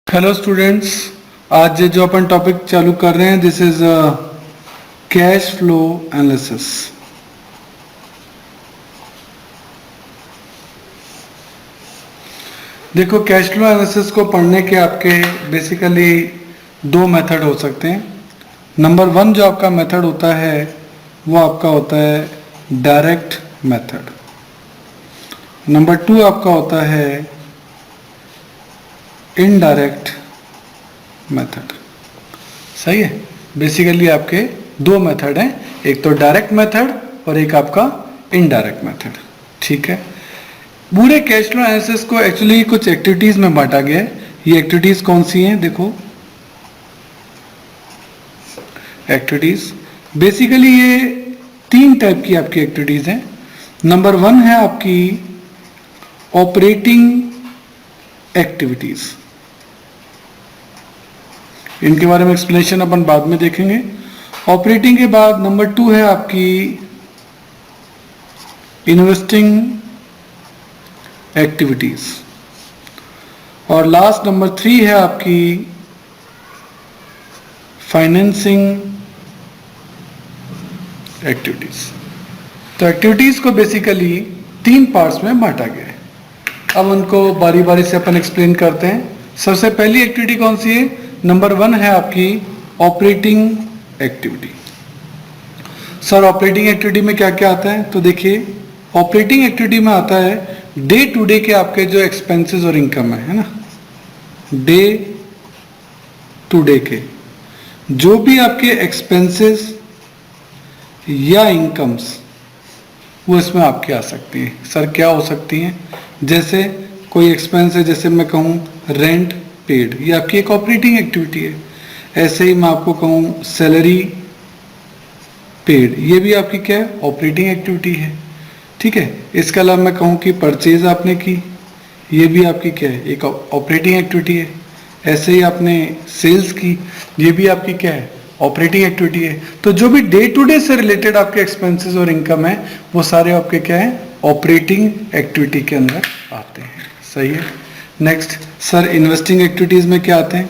Hello students, आज जो अपन topic चालू कर रहे हैं this is cash flow analysis. देखो, कैश फ्लो एनालिसिस को पढ़ने के आपके बेसिकली दो मेथड हो सकते हैं। नंबर वन जो आपका मेथड होता है वो आपका होता है डायरेक्ट मेथड। नंबर टू आपका होता है इनडायरेक्ट मेथड। सही है। बेसिकली आपके दो मेथड हैं, एक तो डायरेक्ट मेथड और एक आपका इनडायरेक्ट मेथड। ठीक है। पूरे कैश फ्लो एनालिसिस को एक्चुअली कुछ एक्टिविटीज में बांटा गया है। ये एक्टिविटीज कौन सी हैं? देखो, एक्टिविटीज बेसिकली ये तीन टाइप की आपकी एक्टिविटीज हैं। नंबर वन है आपकी ऑपरेटिंग एक्टिविटीज। इनके बारे में एक्सप्लेनेशन अपन बाद में देखेंगे। ऑपरेटिंग के बाद नंबर टू है आपकी इन्वेस्टिंग एक्टिविटीज और लास्ट नंबर थ्री है आपकी फाइनेंसिंग एक्टिविटीज। तो एक्टिविटीज को बेसिकली तीन पार्ट्स में बांटा गया है। अब उनको बारी बारी से अपन एक्सप्लेन करते हैं। सबसे पहली एक्टिविटी कौन सी है? नंबर वन है आपकी operating activity. Sir, operating activity में क्या क्या आता है? तो देखिए, ऑपरेटिंग एक्टिविटी में आता है डे टू डे के आपके जो एक्सपेंसेस और इनकम है ना, डे टू डे के जो भी आपके एक्सपेंसेस या इनकम्स वो इसमें आपके आ सकती हैं। सर, क्या हो सकती हैं? जैसे कोई एक्सपेंस है, जैसे मैं कहूँ रेंट पेड, ये आपकी एक ऑपरेटिंग एक्टिविटी है। ऐसे ही मैं आपको कहूँ सैलरी पेड, ये भी आपकी क्या है? ऑपरेटिंग एक्टिविटी है। ठीक है। इसके अलावा मैं कहूँ कि परचेज आपने की, ये भी आपकी क्या है? एक ऑपरेटिंग एक्टिविटी है। ऐसे ही आपने सेल्स की, ये भी आपकी क्या है? ऑपरेटिंग एक्टिविटी है। तो जो भी डे टू डे से रिलेटेड आपके एक्सपेंसेस और इनकम है वो सारे आपके क्या है? ऑपरेटिंग एक्टिविटी के अंदर आते हैं। सही है। नेक्स्ट, सर इन्वेस्टिंग एक्टिविटीज में क्या आते हैं?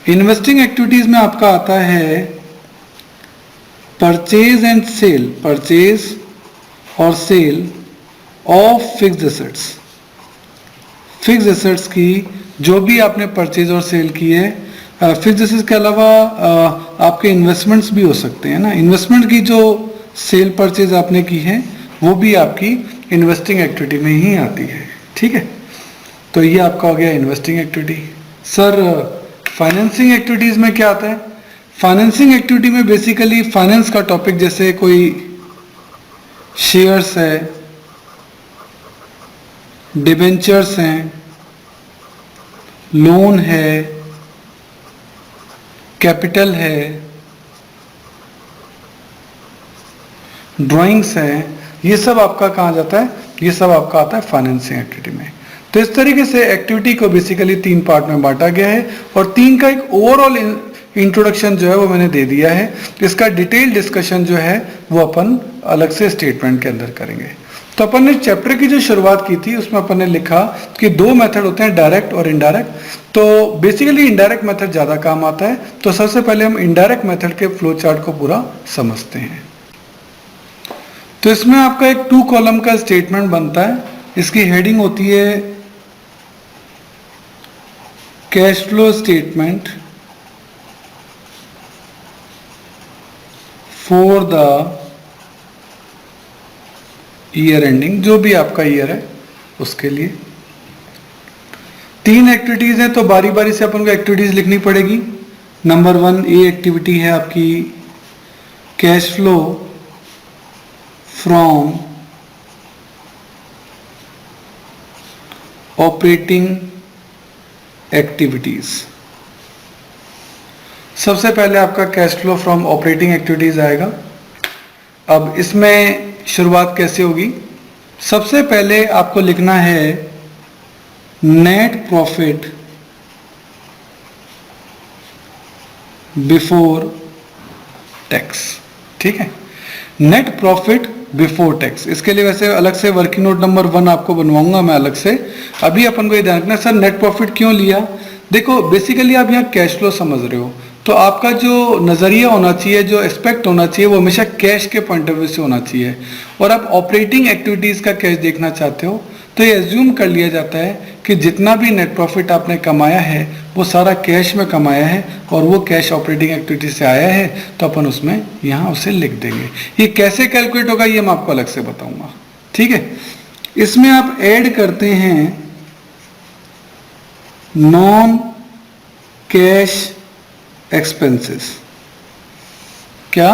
इन्वेस्टिंग एक्टिविटीज में आपका आता है परचेज एंड सेल, परचेज और sale of fixed assets. Fixed assets की जो भी आपने परचेज और सेल की है, फिक्स्ड एसेट्स के अलावा आपके इन्वेस्टमेंट्स भी हो सकते हैं ना। इन्वेस्टमेंट की जो सेल परचेज आपने की है वो भी आपकी इन्वेस्टिंग एक्टिविटी में ही आती है। ठीक है। तो ये आपका हो गया investing activity. Sir, financing activities में क्या आता है? फाइनेंसिंग एक्टिविटी में बेसिकली फाइनेंस का टॉपिक, जैसे कोई शेयर्स है, डिबेंचर्स हैं, लोन है, कैपिटल है, ड्राइंग्स हैं, ये सब आपका कहाँ जाता है? ये सब आपका आता है फाइनेंसिंग एक्टिविटी में। तो इस तरीके से एक्टिविटी को बेसिकली तीन पार्ट में बांटा गया है और तीन का एक ओवरऑल इंट्रोडक्शन जो है वो मैंने दे दिया है। इसका डिटेल डिस्कशन जो है वो अपन अलग से स्टेटमेंट के अंदर करेंगे। तो अपन ने चैप्टर की जो शुरुआत की थी उसमें अपन ने लिखा कि दो मेथड होते हैं, डायरेक्ट और इनडायरेक्ट। तो बेसिकली इनडायरेक्ट मेथड ज्यादा काम आता है। तो सबसे पहले हम इनडायरेक्ट मेथड के फ्लो चार्ट को पूरा समझते हैं। तो इसमें आपका एक 2 कॉलम का स्टेटमेंट बनता है। इसकी हेडिंग होती है cash flow statement for the year ending, जो भी आपका ईयर है उसके लिए। तीन एक्टिविटीज हैं तो बारी बारी से अपन को एक्टिविटीज लिखनी पड़ेगी। नंबर वन, ये एक्टिविटी है आपकी cash flow from operating activities. सबसे पहले आपका cash flow from operating activities आएगा। अब इसमें शुरुआत कैसे होगी? सबसे पहले आपको लिखना है नेट प्रॉफिट बिफोर टैक्स। ठीक है। नेट प्रॉफिट बिफोर टैक्स, इसके लिए वैसे अलग से वर्किंग नोट नंबर 1 आपको बनवाऊंगा मैं अलग से। अभी अपन को ये ध्यान रखना, सर नेट प्रॉफिट क्यों लिया? देखो बेसिकली आप यहाँ कैश फ्लो समझ रहे हो, तो आपका जो नज़रिया होना चाहिए, जो एस्पेक्ट होना चाहिए, वो हमेशा कैश के पॉइंट ऑफ व्यू से होना चाहिए। और आप ऑपरेटिंग एक्टिविटीज़ का कैश देखना चाहते हो तो ये एज्यूम कर लिया जाता है कि जितना भी नेट प्रॉफिट आपने कमाया है वो सारा कैश में कमाया है और वो कैश ऑपरेटिंग एक्टिविटी से आया है, तो अपन उसमें यहाँ उसे लिख देंगे। ये कैसे कैलकुलेट होगा ये मैं आपको अलग से बताऊंगा, ठीक है। इसमें आप ऐड करते हैं नॉन कैश एक्सपेंसेस। क्या?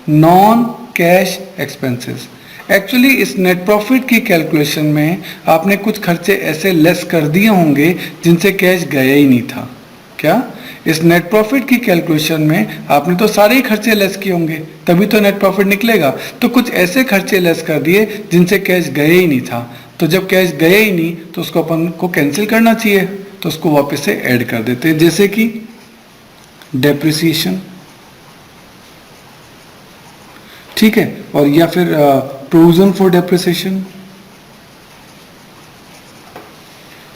Non cash expenses. एक्चुअली इस नेट प्रॉफिट की कैलकुलेशन में आपने कुछ खर्चे ऐसे लेस कर दिए होंगे जिनसे कैश गया ही नहीं था। क्या? इस नेट प्रॉफिट की कैलकुलेशन में आपने तो सारे ही खर्चे लेस किए होंगे, तभी तो नेट प्रॉफिट निकलेगा। तो कुछ ऐसे खर्चे लेस कर दिए जिनसे कैश गया ही नहीं था, तो जब कैश गया ही नहीं तो उसको अपन को कैंसिल करना चाहिए, तो उसको वापस से ऐड कर देते हैं, जैसे कि डेप्रिसिएशन, ठीक है, और या फिर प्रोविजन फॉर डेप्रिसिएशन।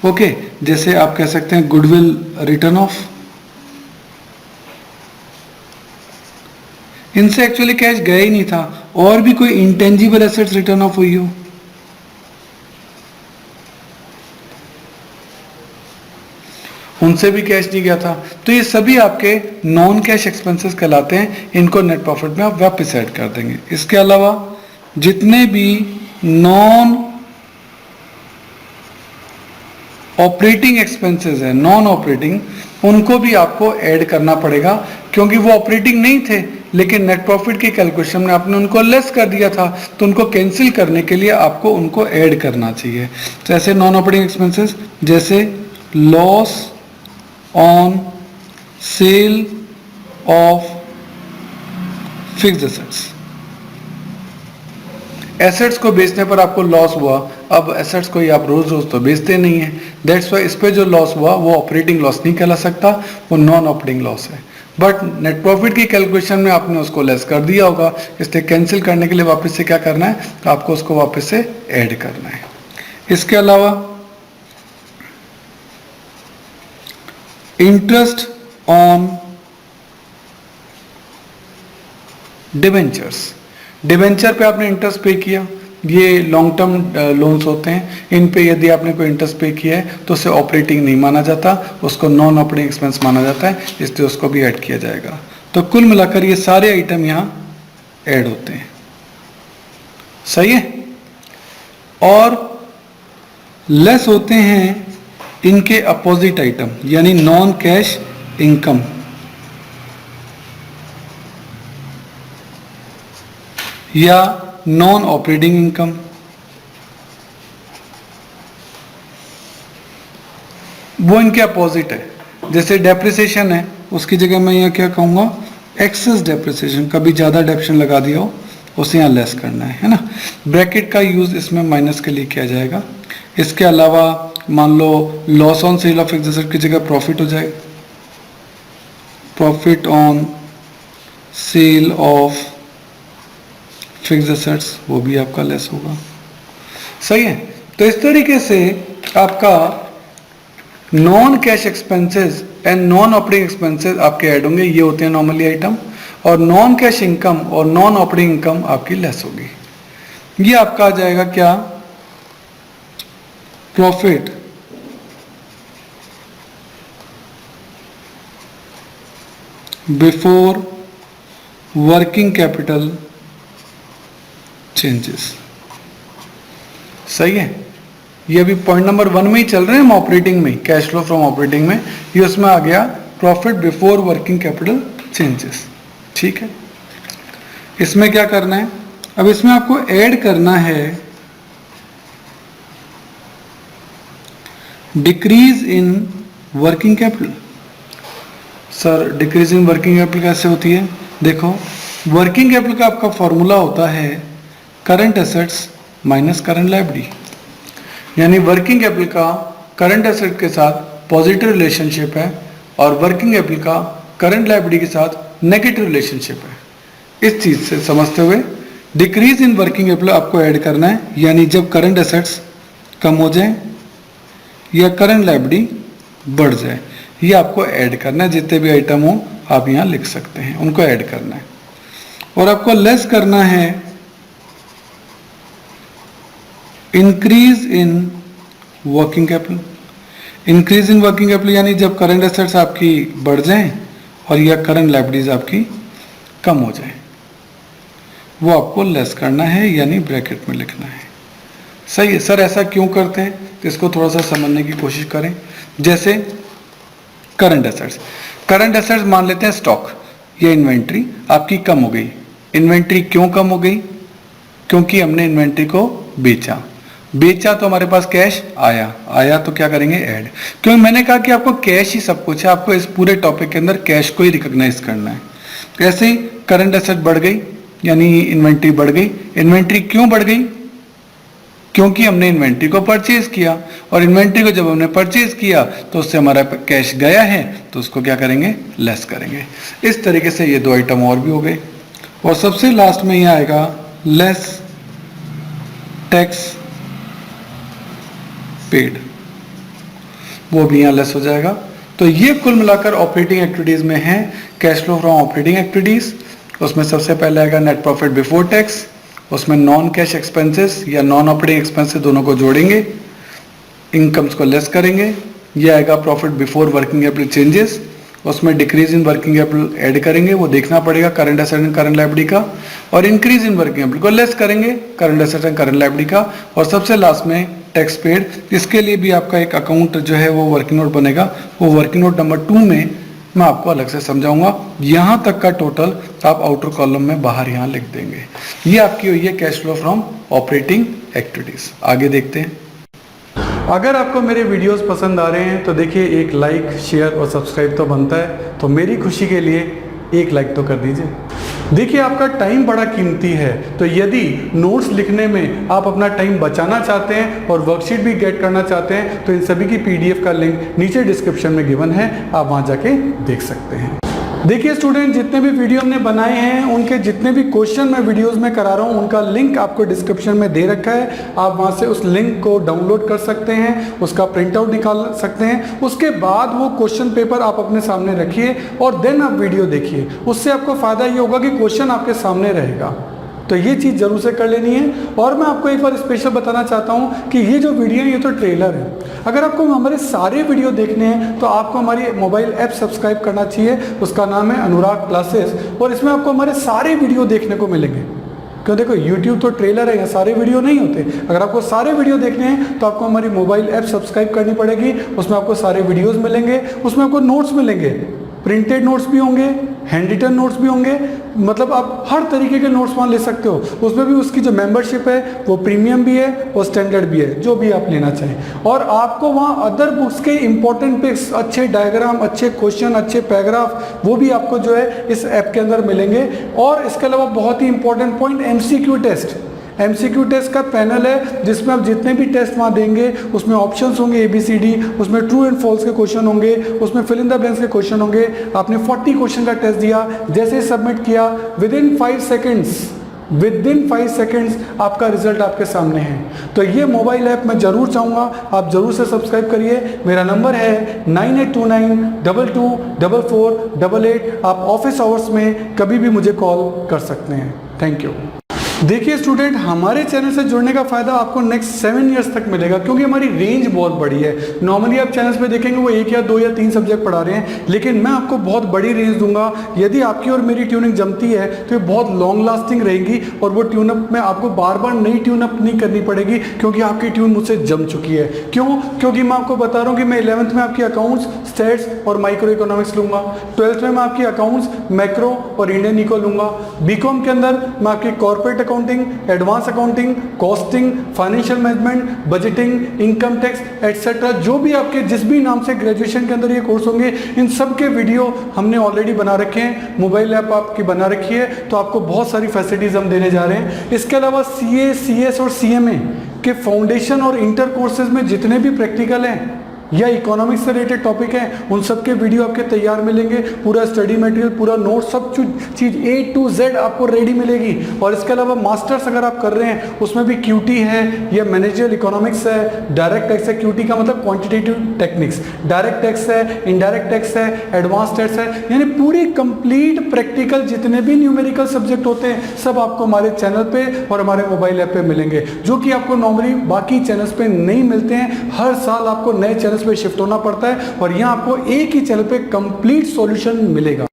ओके, जैसे आप कह सकते हैं गुडविल रिटर्न ऑफ। इनसे एक्चुअली कैश गया ही नहीं था। और भी कोई इंटेंजिबल एसेट्स रिटर्न ऑफ हुई हो, उनसे भी कैश नहीं गया था, तो ये सभी आपके नॉन कैश एक्सपेंसेस कहलाते हैं। इनको नेट प्रॉफिट में आप वापस ऐड कर देंगे। इसके अलावा जितने भी नॉन ऑपरेटिंग एक्सपेंसेस है, नॉन ऑपरेटिंग, उनको भी आपको ऐड करना पड़ेगा, क्योंकि वो ऑपरेटिंग नहीं थे लेकिन नेट प्रॉफिट की कैलकुलेशन में आपने उनको लेस कर दिया था, तो उनको कैंसिल करने के लिए आपको उनको ऐड करना चाहिए। तो ऐसे नॉन ऑपरेटिंग एक्सपेंसेस जैसे loss on sale of fixed assets. Assets को बेचने पर आपको लॉस हुआ, अब एसेट्स को ही आप रोज रोज तो बेचते नहीं है, दैट्स वाई इस पे जो लॉस हुआ वो ऑपरेटिंग लॉस नहीं कहला सकता, वो नॉन ऑपरेटिंग लॉस है। बट नेट प्रॉफिट की कैलकुलेशन में आपने उसको लेस कर दिया होगा, इसलिए कैंसिल करने के लिए वापस से क्या करना है, आपको उसको वापस से ऐड करना है। इसके अलावा इंटरेस्ट ऑन डिबेंचर्स। डिबेंचर पे आपने इंटरेस्ट पे किया, ये लॉन्ग टर्म लोन्स होते हैं, इन पे यदि आपने कोई इंटरेस्ट पे किया है तो उसे ऑपरेटिंग नहीं माना जाता, उसको नॉन ऑपरेटिंग एक्सपेंस माना जाता है, इसलिए उसको भी ऐड किया जाएगा। तो कुल मिलाकर ये सारे आइटम यहाँ ऐड होते हैं, सही है। और लेस होते हैं इनके अपोजिट आइटम, यानी नॉन कैश इनकम। या नॉन ऑपरेटिंग इनकम। वो इनके अपोजिट है। जैसे डेप्रिसिएशन है, उसकी जगह मैं यहाँ क्या कहूँगा, एक्सेस डेप्रिसिएशन। कभी ज़्यादा डेप्रिसिएशन लगा दिया हो उसे यहाँ लेस करना है ना। ब्रैकेट का यूज़ इसमें माइनस के लिए किया जाएगा। इसके अलावा मान लो loss on sale of fixed asset की जगह प्रॉफिट हो जाए, profit on sale of fixed assets, वो भी आपका लेस होगा, सही है। तो इस तरीके से आपका non cash expenses and non operating expenses आपके ऐड होंगे, ये होते हैं नॉर्मली आइटम। और नॉन कैश इनकम और नॉन ऑपरेटिंग इनकम आपकी लेस होगी। ये आपका आ जाएगा क्या, profit before working capital changes, सही है। ये अभी पॉइंट नंबर 1 में ही चल रहे हैं, हम ऑपरेटिंग में, कैश फ्लो फ्रॉम ऑपरेटिंग में, ये उसमें आ गया profit before working capital changes, ठीक है। इसमें क्या करना है, अब इसमें आपको ऐड करना है decrease in working capital. Sir decrease in working capital कैसे होती है, देखो वर्किंग कैपिटल का आपका फॉर्मूला होता है current assets minus current liability, यानी वर्किंग कैपिटल का करंट एसेट के साथ पॉजिटिव रिलेशनशिप है और वर्किंग कैपिटल का करंट लायबिलिटी के साथ नेगेटिव रिलेशनशिप है। इस चीज से समझते हुए डिक्रीज इन वर्किंग कैपिटल आपको ऐड करना है, यानी जब करंट एसेट्स कम हो जाए या करंट लायबिलिटी बढ़ जाए। ये आपको ऐड करना है, जितने भी आइटम हो आप यहाँ लिख सकते हैं, उनको ऐड करना है। और आपको लेस करना है increase in working capital. Increase in working capital यानी जब करंट एसेट्स आपकी बढ़ जाएं और या करंट लायबिलिटीज आपकी कम हो जाए, वो आपको लेस करना है, यानी ब्रैकेट में लिखना है। सही है सर, ऐसा क्यों करते हैं? तो इसको थोड़ा सा समझने की कोशिश करें। जैसे करंट एसेट्स, करंट एसेट्स मान लेते हैं स्टॉक या इन्वेंट्री आपकी कम हो गई। इन्वेंट्री क्यों कम हो गई? क्योंकि हमने इन्वेंट्री को बेचा। बेचा तो हमारे पास कैश आया तो क्या करेंगे? ऐड। क्योंकि मैंने कहा कि आपको कैश ही सब कुछ है, आपको इस पूरे टॉपिक के अंदर कैश को ही रिकॉग्नाइज करना है। ऐसे ही करंट एसेट बढ़ गई यानी इन्वेंट्री बढ़ गई। इन्वेंट्री क्यों बढ़ गई? क्योंकि हमने इन्वेंट्री को परचेज किया, और इन्वेंट्री को जब हमने परचेज किया तो उससे हमारा कैश गया है, तो उसको क्या करेंगे? लेस करेंगे। इस तरीके से ये दो आइटम और भी हो गए। और सबसे लास्ट में यह आएगा लेस टैक्स पेड, वो भी यहां लेस हो जाएगा। तो ये कुल मिलाकर ऑपरेटिंग एक्टिविटीज में है cash flow from operating activities. उसमें सबसे पहले आएगा नेट प्रॉफिट बिफोर टैक्स, उसमें नॉन कैश एक्सपेंसेस या नॉन ऑपरेटिंग एक्सपेंसेस दोनों को जोड़ेंगे, इनकम्स को लेस करेंगे। ये आएगा profit before working capital changes, उसमें decrease in working capital add करेंगे, वो देखना पड़ेगा current asset and current liability का, और इंक्रीज इन वर्किंग कैपिटल को लेस करेंगे current asset and current liability का। और सबसे लास्ट में टैक्स पेड, इसके लिए भी आपका एक अकाउंट जो है वो वर्किंग नोट बनेगा, वो वर्किंग नोट नंबर 2 में मैं आपको अलग से समझाऊंगा। यहां तक का टोटल आप आउटर कॉलम में बाहर यहां लिख देंगे। ये आपकी हुई है cash flow from operating activities. आगे देखते हैं। अगर आपको मेरे वीडियोस पसंद आ रहे हैं तो देखिए एक लाइक, शेयर और सब्सक्राइब तो बनता है, तो मेरी खुशी के लिए एक लाइक तो कर दीजिए। देखिए आपका टाइम बड़ा कीमती है, तो यदि नोट्स लिखने में आप अपना टाइम बचाना चाहते हैं और वर्कशीट भी गेट करना चाहते हैं तो इन सभी की पीडीएफ का लिंक नीचे डिस्क्रिप्शन में गिवन है, आप वहां जाके देख सकते हैं। देखिए स्टूडेंट, जितने भी वीडियो हमने बनाए हैं उनके जितने भी क्वेश्चन मैं वीडियोस में करा रहा हूं उनका लिंक आपको डिस्क्रिप्शन में दे रखा है। आप वहां से उस लिंक को डाउनलोड कर सकते हैं, उसका प्रिंट आउट निकाल सकते हैं। उसके बाद वो क्वेश्चन पेपर आप अपने सामने रखिए और देन आप वीडियो देखिए। उससे आपको फायदा ये होगा कि क्वेश्चन आपके सामने रहेगा। तो ये चीज़ जरूर से कर लेनी है। और मैं आपको एक बार स्पेशल बताना चाहता हूँ कि ये जो वीडियो है ये तो ट्रेलर है। अगर आपको हमारे सारे वीडियो देखने हैं तो आपको हमारी मोबाइल ऐप सब्सक्राइब करना चाहिए, उसका नाम है अनुराग क्लासेस, और इसमें आपको हमारे सारे वीडियो देखने को मिलेंगे। क्यों? देखो यूट्यूब तो ट्रेलर है, यहाँ सारे वीडियो नहीं होते। अगर आपको सारे वीडियो देखने हैं तो आपको हमारी मोबाइल ऐप सब्सक्राइब करनी पड़ेगी, उसमें आपको सारे वीडियोज़ मिलेंगे, उसमें आपको नोट्स मिलेंगे, प्रिंटेड नोट्स भी होंगे, हैंड रिटन नोट्स भी होंगे, मतलब आप हर तरीके के नोट्स वहाँ ले सकते हो। उसमें भी उसकी जो मेंबरशिप है वो प्रीमियम भी है और स्टैंडर्ड भी है, जो भी आप लेना चाहें। और आपको वहाँ अदर बुक्स के इंपॉर्टेंट पिक्स, अच्छे डायग्राम, अच्छे क्वेश्चन, अच्छे पैराग्राफ, वो भी आपको जो है इस ऐप के अंदर मिलेंगे। और इसके अलावा बहुत ही important point, MCQ test. MCQ test का पैनल है जिसमें आप जितने भी टेस्ट वहाँ देंगे उसमें ऑप्शंस होंगे ABCD, उसमें ट्रू एंड फॉल्स के क्वेश्चन होंगे, उसमें फिल इन द ब्लैंक्स के क्वेश्चन होंगे। आपने 40 क्वेश्चन का टेस्ट दिया, जैसे सबमिट किया विदिन 5 सेकेंड्स आपका रिजल्ट आपके सामने है। तो ये मोबाइल ऐप मैं जरूर चाहूँगा आप जरूर से सब्सक्राइब करिए। मेरा नंबर है 9829224488। आप ऑफिस आवर्स में कभी भी मुझे कॉल कर सकते हैं। Thank you. देखिए स्टूडेंट, हमारे चैनल से जुड़ने का फायदा आपको नेक्स्ट 7 इयर्स तक मिलेगा, क्योंकि हमारी रेंज बहुत बड़ी है। नॉर्मली आप चैनल्स पे देखेंगे वो 1 या 2 या 3 सब्जेक्ट पढ़ा रहे हैं, लेकिन मैं आपको बहुत बड़ी रेंज दूंगा। यदि आपकी और मेरी ट्यूनिंग जमती है तो ये बहुत लॉन्ग लास्टिंग रहेगी, और वो ट्यूनअप में आपको बार बार नई ट्यूनअप नहीं करनी पड़ेगी, क्योंकि आपकी ट्यून मुझसे जम चुकी है। क्यों? क्योंकि मैं आपको बता रहा हूँ कि मैं 11th में आपकी अकाउंट्स, स्टेट्स और माइक्रो इकोनॉमिक्स लूंगा। 12th में मैं आपकी अकाउंट्स, मैक्रो और इंडियन इको लूंगा। बीकॉम के अंदर मैं आपकी corporate accounting, advance accounting, costing, financial management, budgeting, income tax etcetera, जो भी आपके जिस भी नाम से ग्रेजुएशन के अंदर ये कोर्स होंगे, इन सब के वीडियो हमने ऑलरेडी बना रखे हैं। मोबाइल ऐप आपकी बना रखी है, तो आपको बहुत सारी फैसिलिटीज हम देने जा रहे हैं। इसके अलावा CA, CS और CMA के फाउंडेशन और इंटर कोर्सेज में जितने भी प्रैक्टिकल हैं या इकोनॉमिक्स से रिलेटेड टॉपिक है, उन सब के वीडियो आपके तैयार मिलेंगे, पूरा स्टडी मटेरियल, पूरा नोट, सब चीज़ A to Z आपको रेडी मिलेगी। और इसके अलावा मास्टर्स अगर आप कर रहे हैं उसमें भी QT है या मैनेजरियल इकोनॉमिक्स है, डायरेक्ट टैक्स है, QT का मतलब क्वांटिटेटिव टेक्निक्स, डायरेक्ट टैक्स है, इनडायरेक्ट टैक्स है, एडवांस टैक्स है, यानी पूरी कंप्लीट प्रैक्टिकल जितने भी न्यूमेरिकल सब्जेक्ट होते हैं सब आपको हमारे चैनल पे और हमारे मोबाइल ऐप पे मिलेंगे, जो कि आपको नॉर्मली बाकी चैनल्स पे नहीं मिलते हैं। हर साल आपको नए चैनल्स पे शिफ्ट होना पड़ता है और यहाँ आपको एक ही चैनल पे कंप्लीट सॉल्यूशन मिलेगा।